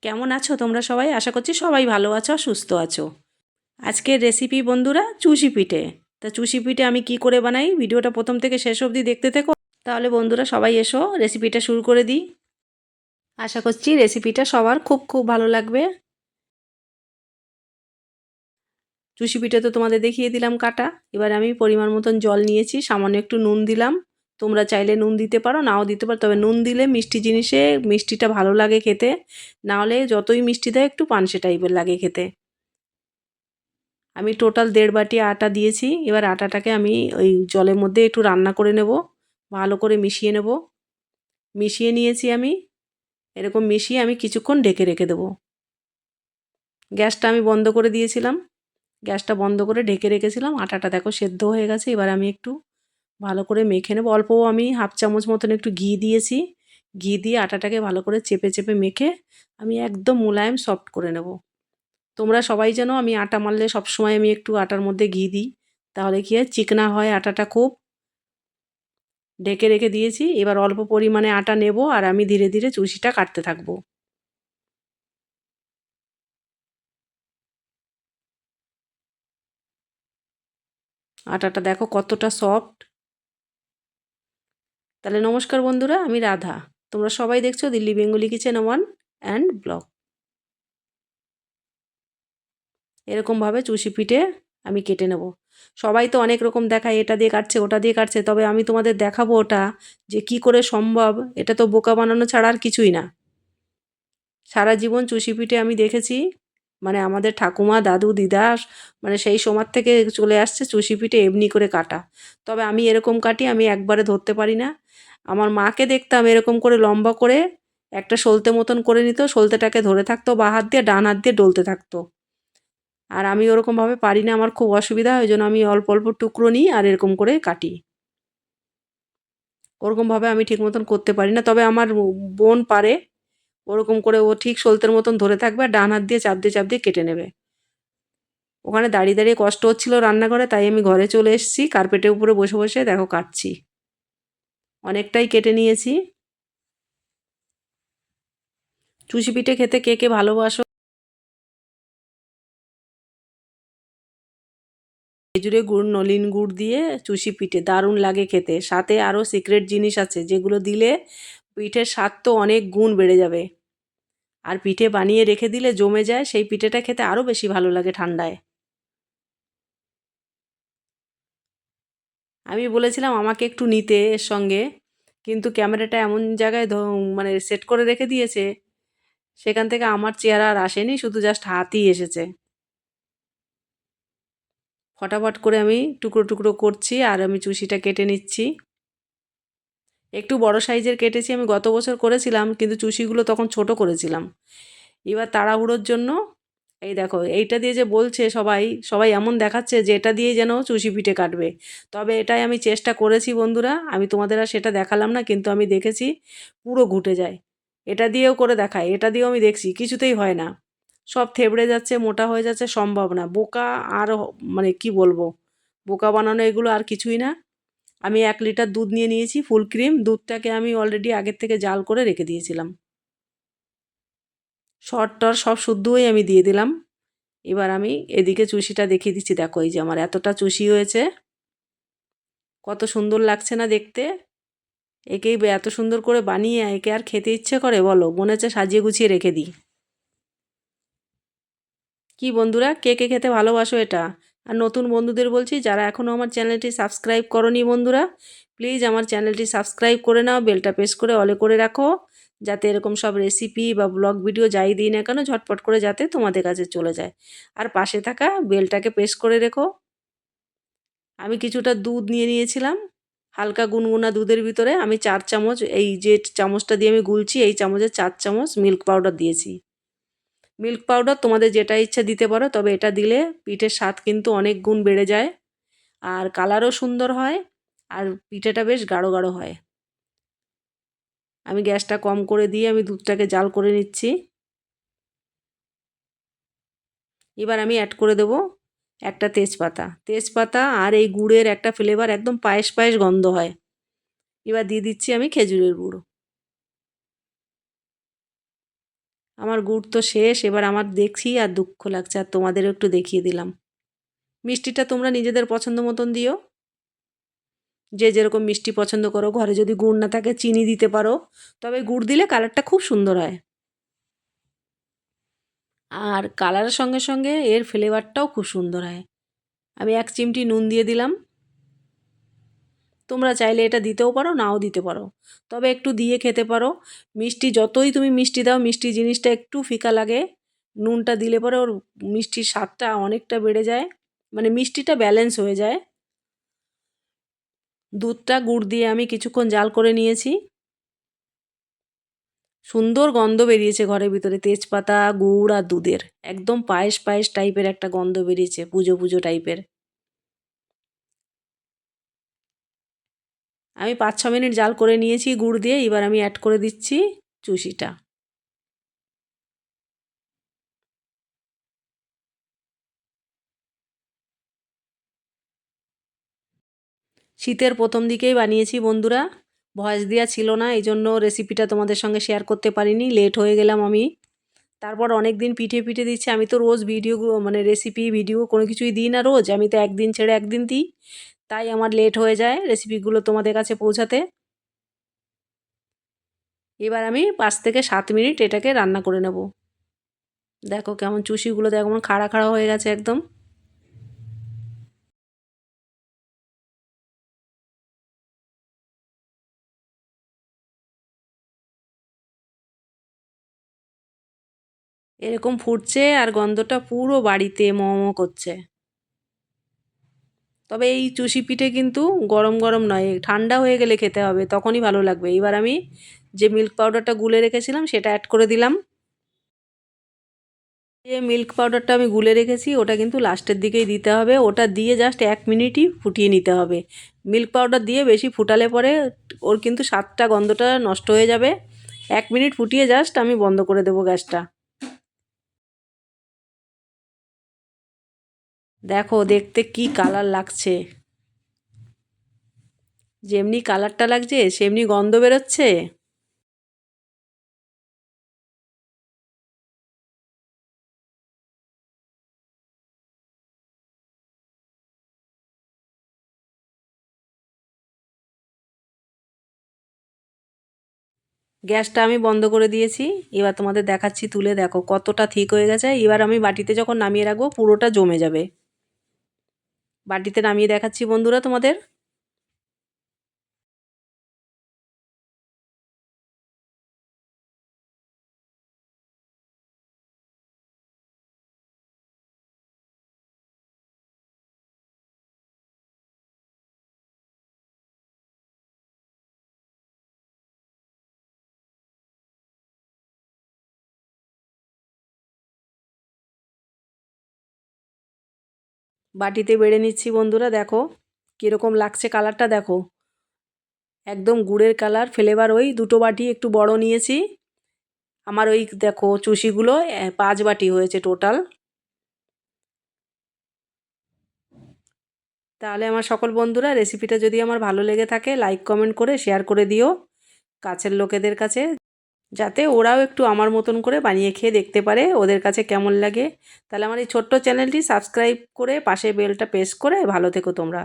কেমন আছো তোমরা সবাই? আশা করছি সবাই ভালো আছো আর সুস্থ আছো। আজকের রেসিপি বন্ধুরা চুষি পিঠে। তা চুষি পিঠে আমি কি করে বানাই ভিডিওটা প্রথম থেকে শেষ অবধি দেখতে থেকো। তাহলে বন্ধুরা সবাই এসো রেসিপিটা শুরু করে দিই। আশা করছি রেসিপিটা সবার খুব খুব ভালো লাগবে। চুষি পিঠে তো তোমাদের দেখিয়ে দিলাম কাটা। এবার আমি পরিমাণ মতন জল নিয়েছি, সামান্য একটু নুন দিলাম। তোমরা চাইলে নুন দিতে পারো, নাও দিতে পারো, তবে নুন দিলে মিষ্টি জিনিসে মিষ্টিটা ভালো লাগে খেতে। না হলে যতই মিষ্টি দেয় একটু পানসে টাইপের লাগে খেতে। আমি টোটাল 1.5 বাটি আটা দিয়েছি। এবার আটাটাকে আমি ওই জলের মধ্যে একটু রান্না করে নেব, ভালো করে মিশিয়ে নেব। মিশিয়ে নিয়েছি আমি। এরকম মিশিয়ে আমি কিছুক্ষণ ঢেকে রেখে দেবো। গ্যাসটা আমি বন্ধ করে দিয়েছিলাম। গ্যাসটা বন্ধ করে ঢেকে রেখেছিলাম। আটাটা দেখো সেদ্ধ হয়ে গেছে। এবার আমি একটু ভালো করে মেখে নেব। অল্প আমি 1/2 চামচ মতন একটু ঘি দিয়েছি। ঘি দিয়ে আটাটাকে ভালো করে চেপে চেপে মেখে আমি একদম মোলায়েম সফট করে নেব। তোমরা সবাই জানো আমি আটা মারলে সবসময় আমি একটু আটার মধ্যে ঘি দিই, তাহলে কি হয় চিকনা হয় আটাটা খুব। ঢেকে রেখে দিয়েছি। এবার অল্প পরিমাণে আটা নেব আর আমি ধীরে ধীরে চুষিটা কাটতে থাকবো। আটাটা দেখো কতটা সফট। তাহলে নমস্কার বন্ধুরা, আমি রাধা। তোমরা সবাই দেখছো Delhi Bengali kitchen 1 and blog. এরকমভাবে চুষি পিঠে আমি কেটে নেব। সবাই তো অনেক রকম দেখায়, এটা দিয়ে কাটছে ওটা দিয়ে কাটছে, তবে আমি তোমাদের দেখাবো ওটা যে কি করে সম্ভব। এটা তো বোকা বানানো ছাড়া আর কিছুই না। সারা জীবন চুষি পিঠে আমি দেখেছি, মানে আমাদের ঠাকুমা দাদু দিদা মানে সেই সময় থেকে চলে আসছে চুষি পিঠে এমনি করে কাটা। তবে আমি এরকম কাটি, আমি একবারে ধরতে পারি না। আমার মাকে দেখতাম এরকম করে লম্বা করে একটা সলতে মতন করে নিত, সলতেটাকে ধরে থাকতো বাঁ হাত দিয়ে, ডান হাত দিয়ে ডলতে থাকতো। আর আমি ওরকমভাবে পারি না, আমার খুব অসুবিধা হয়, ওই জন্য আমি অল্প অল্প টুকরো নিই আর এরকম করে কাটি। ওরকমভাবে আমি ঠিক মতন করতে পারি না, তবে আমার বোন পারে। ওরকম করে ও ঠিক সলতের মতন ধরে থাকবে আর ডান হাত দিয়ে চাপ দিয়ে চাপ দিয়ে কেটে নেবে। ওখানে দাঁড়িয়ে দাঁড়িয়ে কষ্ট হচ্ছিল রান্নাঘরে, তাই আমি ঘরে চলে এসেছি, কার্পেটের উপরে বসে বসে দেখো কাটছি। অনেকটাই কেটে নিয়েছি। চুষি পিঠে খেতে কে কে ভালোবাসো? খেজুরে গুড় নলিন গুড় দিয়ে চুষি পিঠে দারুণ লাগে খেতে। সাথে আরও সিক্রেট জিনিস আছে যেগুলো দিলে পিঠের স্বাদ তো অনেক গুণ বেড়ে যাবে। আর পিঠে বানিয়ে রেখে দিলে জমে যায়, সেই পিঠেটা খেতে আরও বেশি ভালো লাগে ঠান্ডায়। আমি বলেছিলাম আমাকে একটু নিতে এর সঙ্গে, কিন্তু ক্যামেরাটা এমন জায়গায় মানে সেট করে রেখে দিয়েছে, সেখান থেকে আমার চেহারা আর আসেনি, শুধু জাস্ট হাতই এসেছে। ফটাফট করে আমি টুকরো টুকরো করছি আর আমি চুষিটা কেটে নিচ্ছি। একটু বড় সাইজের কেটেছি, আমি গত বছর করেছিলাম কিন্তু চুষিগুলো তখন ছোট করেছিলাম। এবার তাড়াহুড়োর জন্য এই দেখো এইটা দিয়ে যে বলছে সবাই, সবাই এমন দেখাচ্ছে যে এটা দিয়ে যেন চুষি পিঠে কাটবে। তবে এটাই আমি চেষ্টা করেছি বন্ধুরা, আমি তোমাদের আর সেটা দেখালাম না, কিন্তু আমি দেখেছি পুরো ঘুটে যায়। এটা দিয়েও করে দেখায়, এটা দিয়েও আমি দেখছি কিছুতেই হয় না, সব থেবড়ে যাচ্ছে, মোটা হয়ে যাচ্ছে, সম্ভব না। বোকা আর মানে কি বলবো, বোকা বানানো এগুলো আর কিছুই না। আমি 1 লিটার দুধ নিয়ে নিয়েছি, ফুল ক্রিম দুধটাকে আমি অলরেডি আগের থেকে জাল করে রেখে দিয়েছিলাম। সর টর সব শুদ্ধই আমি দিয়ে দিলাম। এবার আমি এদিকে চুষিটা দেখিয়ে দিচ্ছি, দেখো এই যে আমার এতটা চুষি হয়েছে। কত সুন্দর লাগছে না দেখতে? একেই এত সুন্দর করে বানিয়ে একে আর খেতে ইচ্ছে করে বলো? মনে হচ্ছে সাজিয়ে গুছিয়ে রেখে দিই। কি বন্ধুরা, কে কে খেতে ভালোবাসো এটা? আর নতুন বন্ধুদের বলছি, যারা এখনও আমার চ্যানেলটি সাবস্ক্রাইব করনি বন্ধুরা, প্লিজ আমার চ্যানেলটি সাবস্ক্রাইব করে নাও, বেলটা প্রেস করে অলে করে রাখো, যাতে এরকম সব রেসিপি বা ব্লগ ভিডিও যাই দিই না কেন ঝটপট করে যাতে তোমাদের কাছে চলে যায়। আর পাশে থাকা বেলটাকে প্রেস করে রেখো। আমি কিছুটা দুধ নিয়ে নিয়েছিলাম, হালকা গুনগুনা দুধের ভিতরে আমি 4 চামচ, এই যে চামচটা দিয়ে আমি গুলছি এই চামচের 4 চামচ মিল্ক পাউডার দিয়েছি। মিল্ক পাউডার তোমাদের যেটা ইচ্ছা দিতে পারো, তবে এটা দিলে পিঠের স্বাদ কিন্তু অনেক গুণ বেড়ে যায়, আর কালারও সুন্দর হয়, আর পিঠেটা বেশ গাঢ় গাঢ় হয়। আমি গ্যাসটা কম করে দিয়ে আমি দুধটাকে জাল করে নিচ্ছি। এবার আমি অ্যাড করে দেবো একটা তেজপাতা। তেজপাতা আর এই গুড়ের একটা ফ্লেভার, একদম পায়েস পায়েস গন্ধ হয়। এবার দিয়ে দিচ্ছি আমি খেজুরের গুঁড়ো। আমার গুড় তো শেষ, এবার আমার দেখছি আর দুঃখ লাগছে, আর তোমাদেরও একটু দেখিয়ে দিলাম। মিষ্টিটা তোমরা নিজেদের পছন্দ মতন দিও, যে যেরকম মিষ্টি পছন্দ করো। ঘরে যদি গুড় না থাকে চিনি দিতে পারো, তবে গুড় দিলে কালারটা খুব সুন্দর হয়, আর কালারের সঙ্গে সঙ্গে এর ফ্লেভারটাও খুব সুন্দর হয়। আমি 1 চিমটি নুন দিয়ে দিলাম। তোমরা চাইলে এটা দিতেও পারো, নাও দিতে পারো, তবে একটু দিয়ে খেতে পারো। মিষ্টি যতই তুমি মিষ্টি দাও, মিষ্টি জিনিসটা একটু ফিকা লাগে। নুনটা দিলে পরে ওর মিষ্টির স্বাদটা অনেকটা বেড়ে যায়, মানে মিষ্টিটা ব্যালেন্স হয়ে যায়। দুধটা গুড় দিয়ে আমি কিছুক্ষণ জাল করে নিয়েছি। সুন্দর গন্ধ বেরিয়েছে ঘরের ভিতরে, তেজপাতা, গুড় আর দুধের একদম পায়েস পায়েস টাইপের একটা গন্ধ বেরিয়েছে, পুজো পুজো টাইপের। আমি 5-6 মিনিট জাল করে নিয়েছি গুড় দিয়ে, এবার আমি অ্যাড করে দিচ্ছি চুষিটা। শীতের প্রথম দিকেই বানিয়েছি বন্ধুরা, ভয়েস দেওয়া ছিল না, এই জন্য রেসিপিটা তোমাদের সঙ্গে শেয়ার করতে পারিনি, লেট হয়ে গেলাম আমি। তারপর অনেক দিন পিঠে পিঠে দিচ্ছি, আমি তো রোজ ভিডিও মানে রেসিপি ভিডিও কোনো কিছুই দিই না রোজ, আমি তো একদিন ছেড়ে একদিন দিই, তাই আমার লেট হয়ে যায় রেসিপিগুলো তোমাদের কাছে পৌঁছাতে। এবার আমি 5 থেকে 7 মিনিট এটাকে রান্না করে নেব। দেখো কেমন চুষিগুলো, দেখো কেমন খাড়া খাড়া হয়ে গেছে একদম। এরকম ফুটছে আর গন্ধটা পুরো বাড়িতে ম ম করছে। তবে এই চুষি পিঠে কিন্তু গরম গরম নয়, ঠান্ডা হয়ে গেলে খেতে হবে, তখনই ভালো লাগবে। এবার আমি যে মিল্ক পাউডারটা গুলে রেখেছিলাম সেটা অ্যাড করে দিলাম। যে মিল্ক পাউডারটা আমি গুলে রেখেছি ওটা কিন্তু লাস্টের দিকেই দিতে হবে, ওটা দিয়ে জাস্ট 1 মিনিটই ফুটিয়ে নিতে হবে। মিল্ক পাউডার দিয়ে বেশি ফুটালে পরে ওর কিন্তু স্বাদটা গন্ধটা নষ্ট হয়ে যাবে। 1 মিনিট ফুটিয়ে জাস্ট আমি বন্ধ করে দেবো গ্যাসটা। দেখো দেখতে কি কালার লাগছে, যেমনি কালারটা লাগছে সেমনি গন্ধ বেরোচ্ছে। গ্যাসটা আমি বন্ধ করে দিয়েছি, এবার তোমাদের দেখাচ্ছি তুলে, দেখো কতটা ঠিক হয়ে গেছে। এবার আমি বাটিতে যখন নামিয়ে রাখবো পুরোটা জমে যাবে। বাটিতে নামিয়ে দেখাচ্ছি বন্ধুরা তোমাদের। বাটিতে বেড়ে নিচ্ছি বন্ধুরা, দেখো কীরকম লাগছে কালারটা, দেখো একদম গুড়ের কালার ফ্লেভার। ওই দুটো বাটি একটু বড় নিয়েছি, আমার ওই দেখো চুষিগুলো 5 বাটি হয়েছে টোটাল। তাহলে আমার সকল বন্ধুরা, রেসিপিটা যদি আমার ভালো লেগে থাকে লাইক কমেন্ট করে শেয়ার করে দিও কাছের লোকেদের কাছে, যাতে ওরাও একটু আমার মতন করে বানিয়ে খেয়ে দেখতে পারে ওদের কাছে কেমন লাগে। তাহলে আমার এই ছোট্ট চ্যানেলটি সাবস্ক্রাইব করে পাশে বেলটা প্রেস করে ভালো থেকো তোমরা।